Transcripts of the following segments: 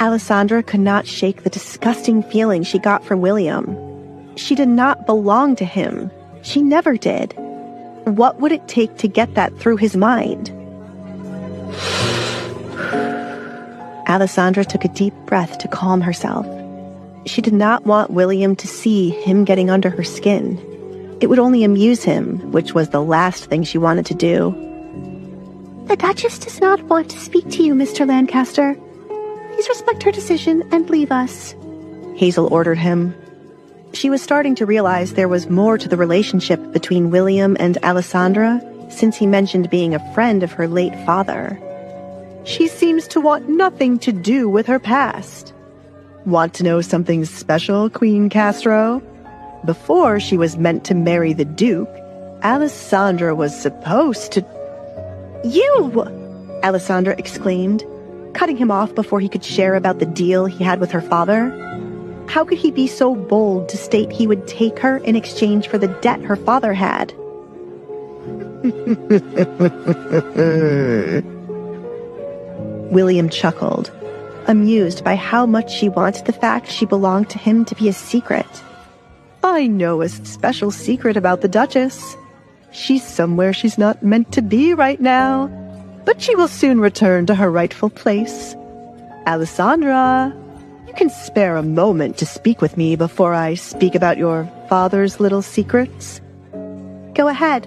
Alessandra could not shake the disgusting feeling she got from William. She did not belong to him. She never did. What would it take to get that through his mind? Alessandra took a deep breath to calm herself. She did not want William to see him getting under her skin. It would only amuse him, which was the last thing she wanted to do. The Duchess does not want to speak to you, Mr. Lancaster. Please respect her decision and leave us, Hazel ordered him. She was starting to realize there was more to the relationship between William and Alessandra since he mentioned being a friend of her late father. She seems to want nothing to do with her past. Want to know something special, Queen Castro? Before she was meant to marry the Duke, Alessandra was supposed to... You! Alessandra exclaimed, cutting him off before he could share about the deal he had with her father. How could he be so bold to state he would take her in exchange for the debt her father had? William chuckled, amused by how much she wanted the fact she belonged to him to be a secret. I know a special secret about the Duchess. She's somewhere she's not meant to be right now, but she will soon return to her rightful place. Alessandra, you can spare a moment to speak with me before I speak about your father's little secrets? Go ahead.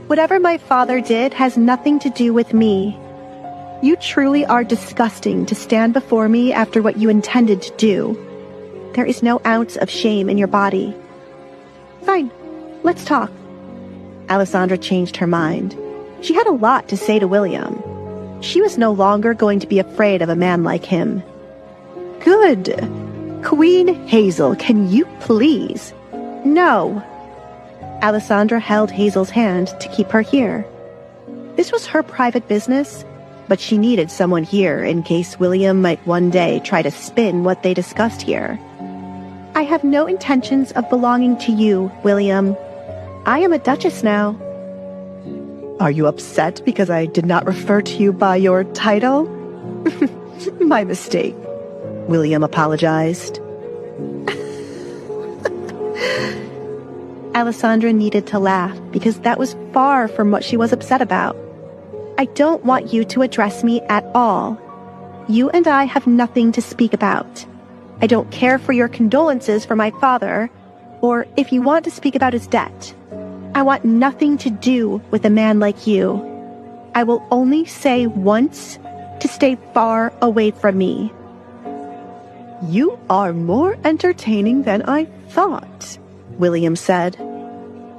Whatever my father did has nothing to do with me. You truly are disgusting to stand before me after what you intended to do. There is no ounce of shame in your body. Fine, let's talk. Alessandra changed her mind. She had a lot to say to William. She was no longer going to be afraid of a man like him. Good. Queen Hazel, can you please? No. Alessandra held Hazel's hand to keep her here. This was her private business, but she needed someone here in case William might one day try to spin what they discussed here. I have no intentions of belonging to you, William. I am a duchess now. Are you upset because I did not refer to you by your title? My mistake. William apologized. Alessandra needed to laugh because that was far from what she was upset about. I don't want you to address me at all. You and I have nothing to speak about. I don't care for your condolences for my father, or if you want to speak about his debt. I want nothing to do with a man like you. I will only say once to stay far away from me. You are more entertaining than I thought, William said.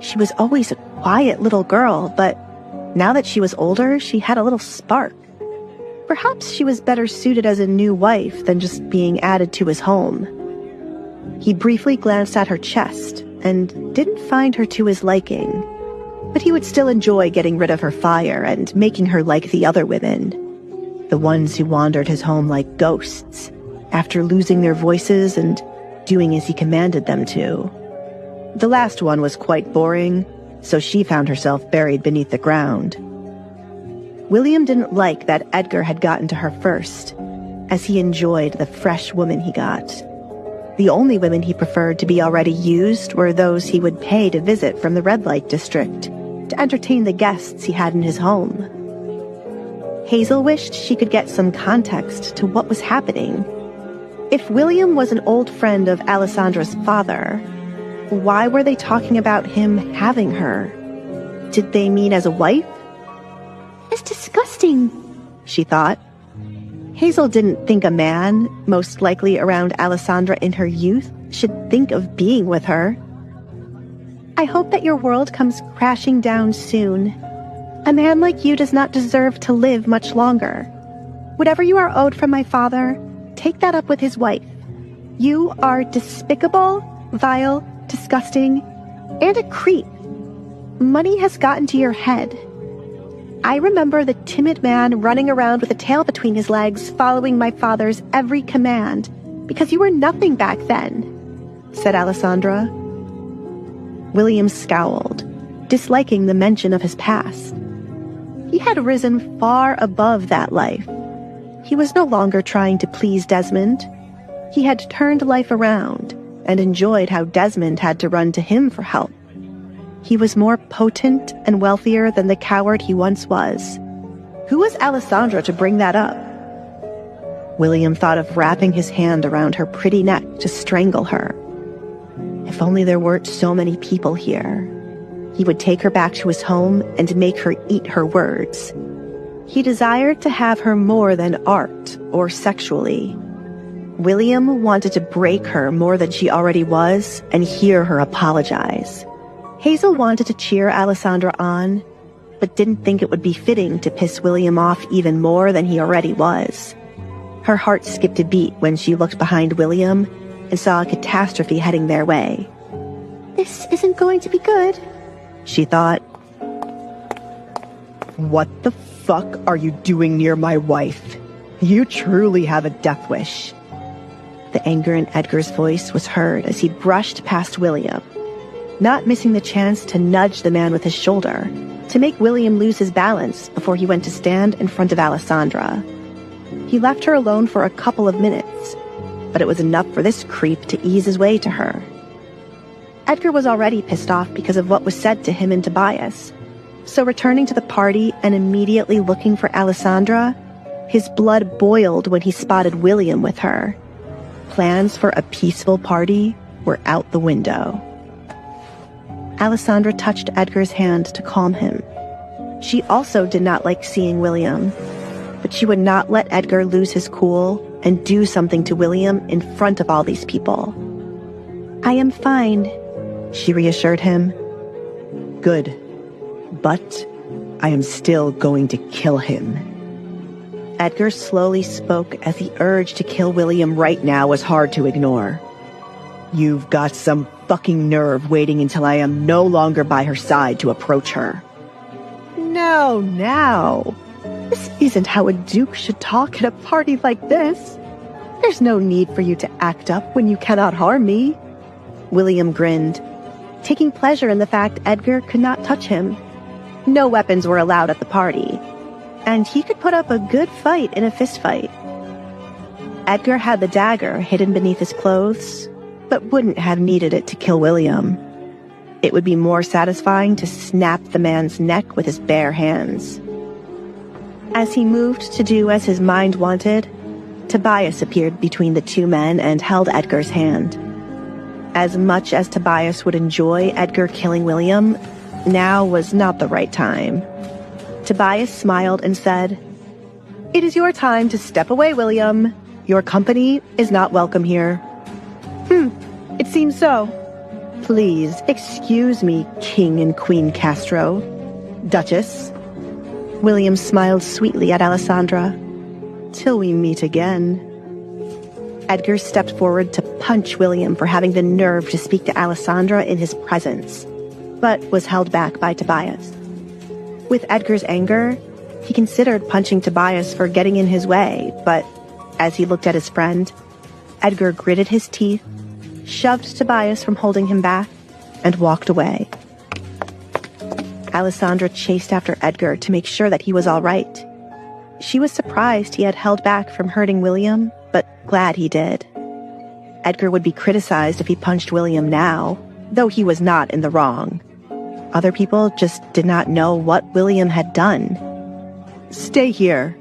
She was always a quiet little girl, but now that she was older, she had a little spark. Perhaps she was better suited as a new wife than just being added to his home. He briefly glanced at her chest and didn't find her to his liking, but he would still enjoy getting rid of her fire and making her like the other women, the ones who wandered his home like ghosts, after losing their voices and doing as he commanded them to. The last one was quite boring, so she found herself buried beneath the ground. William didn't like that Edgar had gotten to her first, as he enjoyed the fresh woman he got. The only women he preferred to be already used were those he would pay to visit from the red light district, to entertain the guests he had in his home. Hazel wished she could get some context to what was happening. If William was an old friend of Alessandra's father, why were they talking about him having her? Did they mean as a wife? It's disgusting, she thought. Hazel didn't think a man, most likely around Alessandra in her youth, should think of being with her. I hope that your world comes crashing down soon. A man like you does not deserve to live much longer. Whatever you are owed from my father, take that up with his wife. You are despicable, vile, disgusting, and a creep. Money has gotten to your head. I remember the timid man running around with a tail between his legs, following my father's every command, because you were nothing back then, said Alessandra. William scowled, disliking the mention of his past. He had risen far above that life. He was no longer trying to please Desmond. He had turned life around and enjoyed how Desmond had to run to him for help. He was more potent and wealthier than the coward he once was. Who was Alessandra to bring that up? William thought of wrapping his hand around her pretty neck to strangle her. If only there weren't so many people here. He would take her back to his home and make her eat her words. He desired to have her more than art or sexually. William wanted to break her more than she already was and hear her apologize. Hazel wanted to cheer Alessandra on, but didn't think it would be fitting to piss William off even more than he already was. Her heart skipped a beat when she looked behind William and saw a catastrophe heading their way. This isn't going to be good, she thought. What the fuck are you doing near my wife? You truly have a death wish. The anger in Edgar's voice was heard as he brushed past William, not missing the chance to nudge the man with his shoulder, to make William lose his balance before he went to stand in front of Alessandra. He left her alone for a couple of minutes, but it was enough for this creep to ease his way to her. Edgar was already pissed off because of what was said to him and Tobias, so returning to the party and immediately looking for Alessandra, his blood boiled when he spotted William with her. Plans for a peaceful party were out the window. Alessandra touched Edgar's hand to calm him. She also did not like seeing William, but she would not let Edgar lose his cool and do something to William in front of all these people. I am fine, she reassured him. Good, but I am still going to kill him. Edgar slowly spoke as the urge to kill William right now was hard to ignore. You've got some fucking nerve waiting until I am no longer by her side to approach her. Now. This isn't how a duke should talk at a party like this. There's no need for you to act up when you cannot harm me. William grinned, taking pleasure in the fact Edgar could not touch him. No weapons were allowed at the party, and he could put up a good fight in a fistfight. Edgar had the dagger hidden beneath his clothes, but wouldn't have needed it to kill William. It would be more satisfying to snap the man's neck with his bare hands. As he moved to do as his mind wanted, Tobias appeared between the two men and held Edgar's hand. As much as Tobias would enjoy Edgar killing William, now was not the right time. Tobias smiled and said, "It is your time to step away, William. Your company is not welcome here." It seems so. Please excuse me, King and Queen Castro. Duchess. William smiled sweetly at Alessandra. Till we meet again. Edgar stepped forward to punch William for having the nerve to speak to Alessandra in his presence, but was held back by Tobias. With Edgar's anger, he considered punching Tobias for getting in his way, but as he looked at his friend, Edgar gritted his teeth, shoved Tobias from holding him back, and walked away. Alessandra chased after Edgar to make sure that he was all right. She was surprised he had held back from hurting William, but glad he did. Edgar would be criticized if he punched William now, though he was not in the wrong. Other people just did not know what William had done. "Stay here,"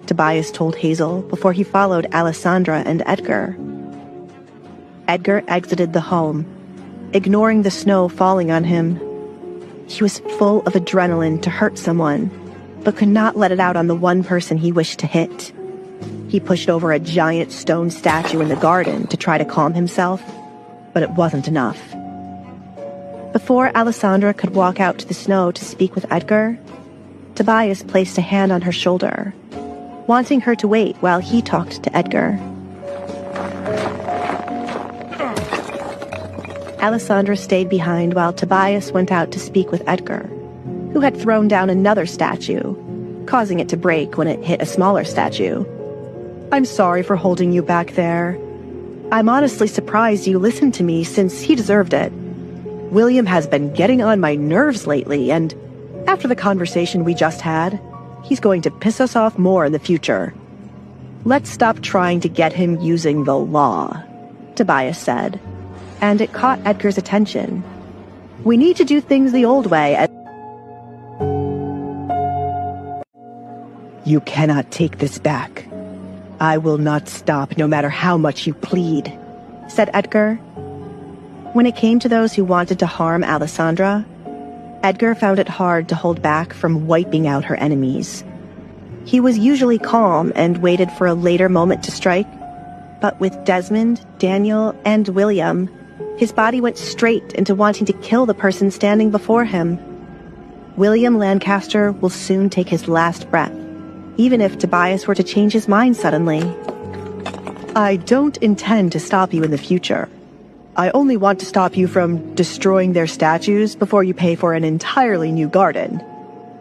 Tobias told Hazel before he followed Alessandra and Edgar. Edgar exited the home, ignoring the snow falling on him. He was full of adrenaline to hurt someone, but could not let it out on the one person he wished to hit. He pushed over a giant stone statue in the garden to try to calm himself, but it wasn't enough. Before Alessandra could walk out to the snow to speak with Edgar, Tobias placed a hand on her shoulder, wanting her to wait while he talked to Edgar. Alessandra stayed behind while Tobias went out to speak with Edgar, who had thrown down another statue, causing it to break when it hit a smaller statue. "I'm sorry for holding you back there. I'm honestly surprised you listened to me since he deserved it. William has been getting on my nerves lately, and after the conversation we just had, he's going to piss us off more in the future." Let's stop trying to get him using the law, Tobias said, and it caught Edgar's attention. We need to do things the old way. You cannot take this back. I will not stop no matter how much you plead, said Edgar. When it came to those who wanted to harm Alessandra, Edgar found it hard to hold back from wiping out her enemies. He was usually calm and waited for a later moment to strike, but with Desmond, Daniel, and William, his body went straight into wanting to kill the person standing before him. William Lancaster will soon take his last breath, even if Tobias were to change his mind suddenly. I don't intend to stop you in the future. I only want to stop you from destroying their statues before you pay for an entirely new garden.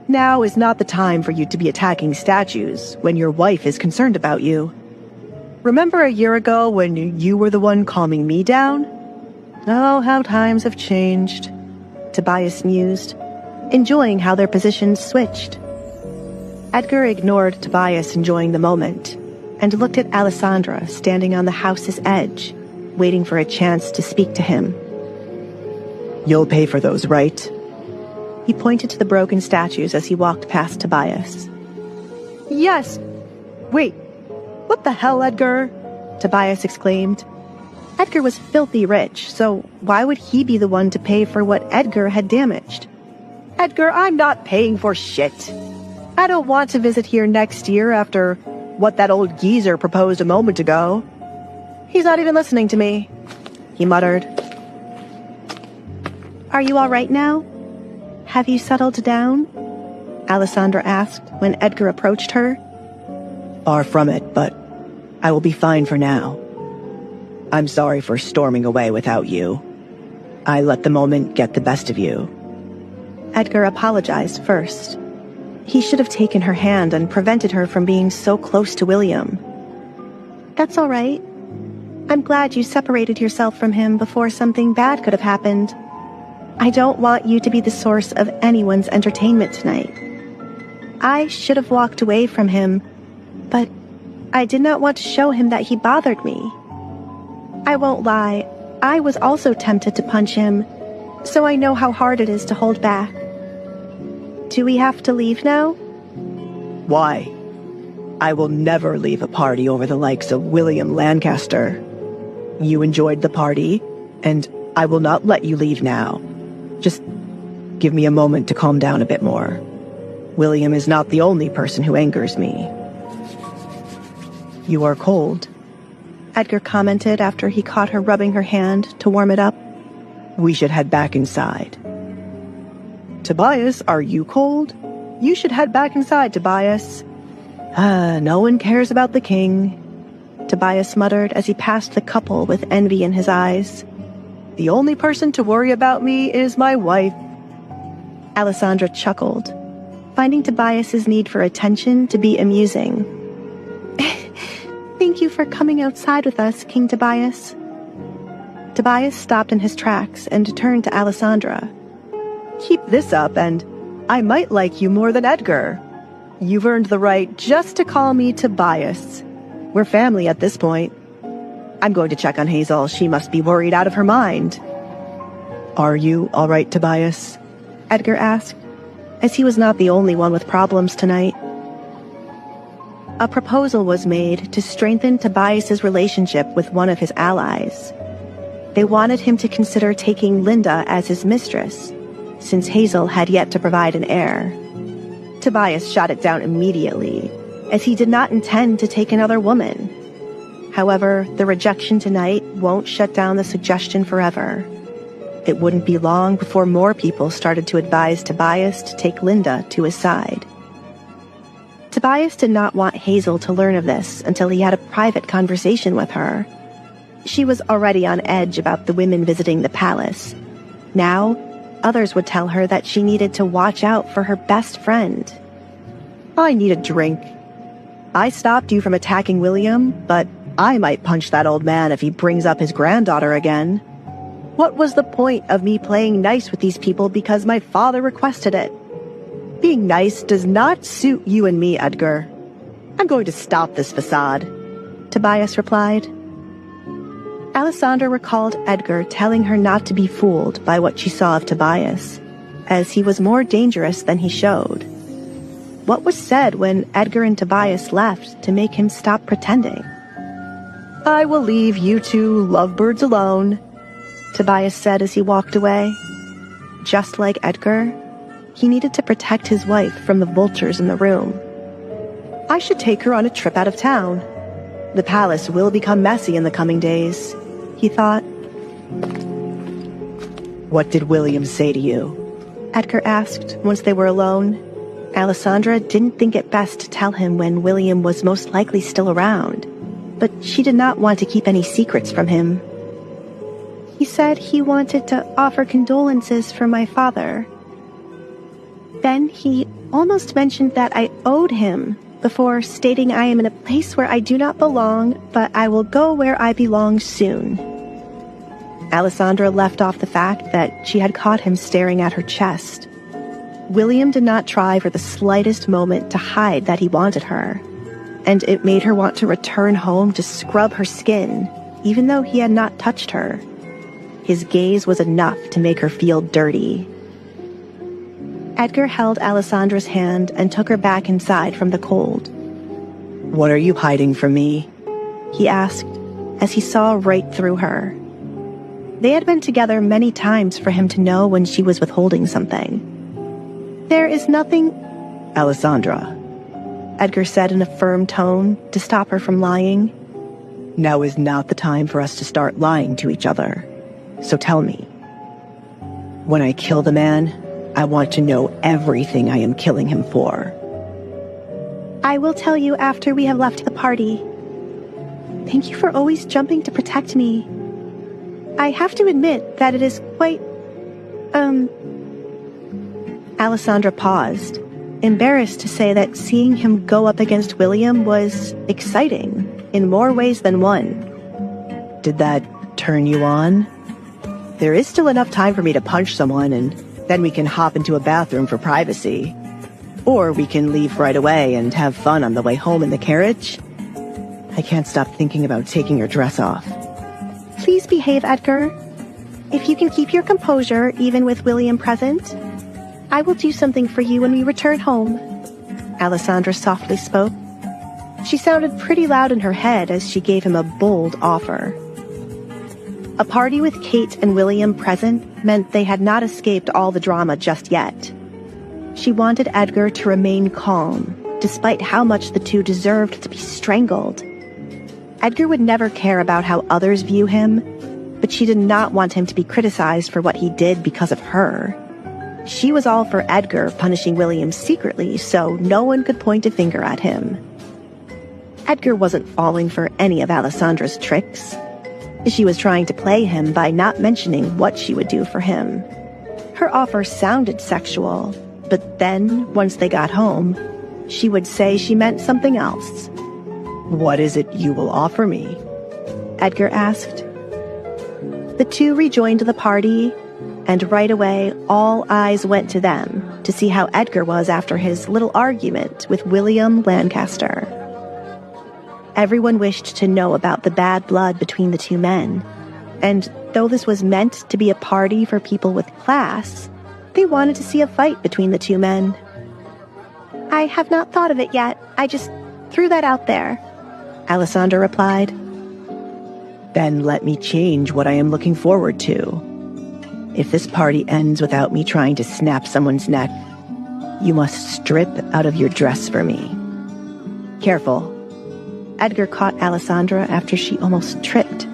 Now is not the time for you to be attacking statues when your wife is concerned about you. Remember a year ago when you were the one calming me down? Oh, how times have changed, Tobias mused, enjoying how their positions switched. Edgar ignored Tobias enjoying the moment and looked at Alessandra standing on the house's edge, waiting for a chance to speak to him. You'll pay for those, right? He pointed to the broken statues as he walked past Tobias. Yes. Wait, what the hell, Edgar? Tobias exclaimed. Edgar was filthy rich, so why would he be the one to pay for what Edgar had damaged? Edgar, I'm not paying for shit. I don't want to visit here next year after what that old geezer proposed a moment ago. He's not even listening to me, he muttered. Are you all right now? Have you settled down? Alessandra asked when Edgar approached her. Far from it, but I will be fine for now. I'm sorry for storming away without you. I let the moment get the best of you. Edgar apologized first. He should have taken her hand and prevented her from being so close to William. That's all right. I'm glad you separated yourself from him before something bad could have happened. I don't want you to be the source of anyone's entertainment tonight. I should have walked away from him, but I did not want to show him that he bothered me. I won't lie, I was also tempted to punch him, so I know how hard it is to hold back. Do we have to leave now? Why? I will never leave a party over the likes of William Lancaster. You enjoyed the party, and I will not let you leave now. Just give me a moment to calm down a bit more. William is not the only person who angers me. You are cold, Edgar commented after he caught her rubbing her hand to warm it up. We should head back inside. Tobias, are you cold? You should head back inside, Tobias. No one cares about the king, Tobias muttered as he passed the couple with envy in his eyes. The only person to worry about me is my wife. Alessandra chuckled, finding Tobias's need for attention to be amusing. Thank you for coming outside with us, King Tobias. Tobias stopped in his tracks and turned to Alessandra. Keep this up and I might like you more than Edgar. You've earned the right just to call me Tobias. We're family at this point. I'm going to check on Hazel. She must be worried out of her mind. Are you all right, Tobias? Edgar asked, as he was not the only one with problems tonight. A proposal was made to strengthen Tobias's relationship with one of his allies. They wanted him to consider taking Linda as his mistress, since Hazel had yet to provide an heir. Tobias shot it down immediately, as he did not intend to take another woman. However, the rejection tonight won't shut down the suggestion forever. It wouldn't be long before more people started to advise Tobias to take Linda to his side. Tobias did not want Hazel to learn of this until he had a private conversation with her. She was already on edge about the women visiting the palace. Now, others would tell her that she needed to watch out for her best friend. I need a drink. I stopped you from attacking William, but I might punch that old man if he brings up his granddaughter again. What was the point of me playing nice with these people because my father requested it? Being nice does not suit you and me, Edgar. I'm going to stop this facade, Tobias replied. Alessandra recalled Edgar telling her not to be fooled by what she saw of Tobias, as he was more dangerous than he showed. What was said when Edgar and Tobias left to make him stop pretending? I will leave you two lovebirds alone, Tobias said as he walked away. Just like Edgar, he needed to protect his wife from the vultures in the room. I should take her on a trip out of town. The palace will become messy in the coming days, he thought. What did William say to you? Edgar asked once they were alone. Alessandra didn't think it best to tell him when William was most likely still around, but she did not want to keep any secrets from him. He said he wanted to offer condolences for my father. Then he almost mentioned that I owed him, before stating I am in a place where I do not belong, but I will go where I belong soon. Alessandra left off the fact that she had caught him staring at her chest. William did not try for the slightest moment to hide that he wanted her, and it made her want to return home to scrub her skin, even though he had not touched her. His gaze was enough to make her feel dirty. Edgar held Alessandra's hand and took her back inside from the cold. What are you hiding from me? He asked, as he saw right through her. They had been together many times for him to know when she was withholding something. There is nothing, Alessandra, Edgar said in a firm tone to stop her from lying. Now is not the time for us to start lying to each other. So tell me. When I kill the man, I want to know everything I am killing him for. I will tell you after we have left the party. Thank you for always jumping to protect me. I have to admit that it is quite, Alessandra paused, embarrassed to say that seeing him go up against William was exciting in more ways than one. Did that turn you on? There is still enough time for me to punch someone, and then we can hop into a bathroom for privacy. Or we can leave right away and have fun on the way home in the carriage. I can't stop thinking about taking your dress off. Please behave, Edgar. If you can keep your composure even with William present, I will do something for you when we return home. Alessandra softly spoke. She sounded pretty loud in her head as she gave him a bold offer. A party with Kate and William present meant they had not escaped all the drama just yet. She wanted Edgar to remain calm, despite how much the two deserved to be strangled. Edgar would never care about how others view him, but she did not want him to be criticized for what he did because of her. She was all for Edgar punishing William secretly so no one could point a finger at him. Edgar wasn't falling for any of Alessandra's tricks. She was trying to play him by not mentioning what she would do for him. Her offer sounded sexual, but then, once they got home, she would say she meant something else. What is it you will offer me? Edgar asked. The two rejoined the party, and right away all eyes went to them to see how Edgar was after his little argument with William Lancaster. Everyone wished to know about the bad blood between the two men, and though this was meant to be a party for people with class, they wanted to see a fight between the two men. I have not thought of it yet. I just threw that out there, Alessandra replied. Then let me change what I am looking forward to. If this party ends without me trying to snap someone's neck, you must strip out of your dress for me. Careful. Edgar caught Alessandra after she almost tripped.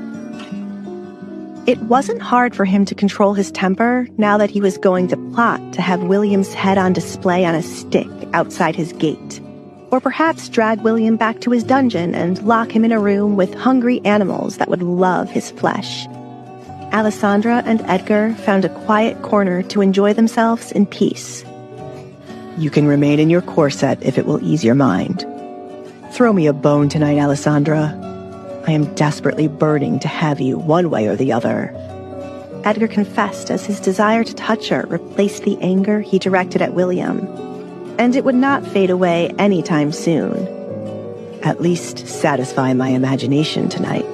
It wasn't hard for him to control his temper now that he was going to plot to have William's head on display on a stick outside his gate, or perhaps drag William back to his dungeon and lock him in a room with hungry animals that would love his flesh. Alessandra and Edgar found a quiet corner to enjoy themselves in peace. You can remain in your corset if it will ease your mind. Throw me a bone tonight, Alessandra. I am desperately burning to have you one way or the other. Edgar confessed as his desire to touch her replaced the anger he directed at William, and it would not fade away anytime soon. at least satisfy my imagination tonight.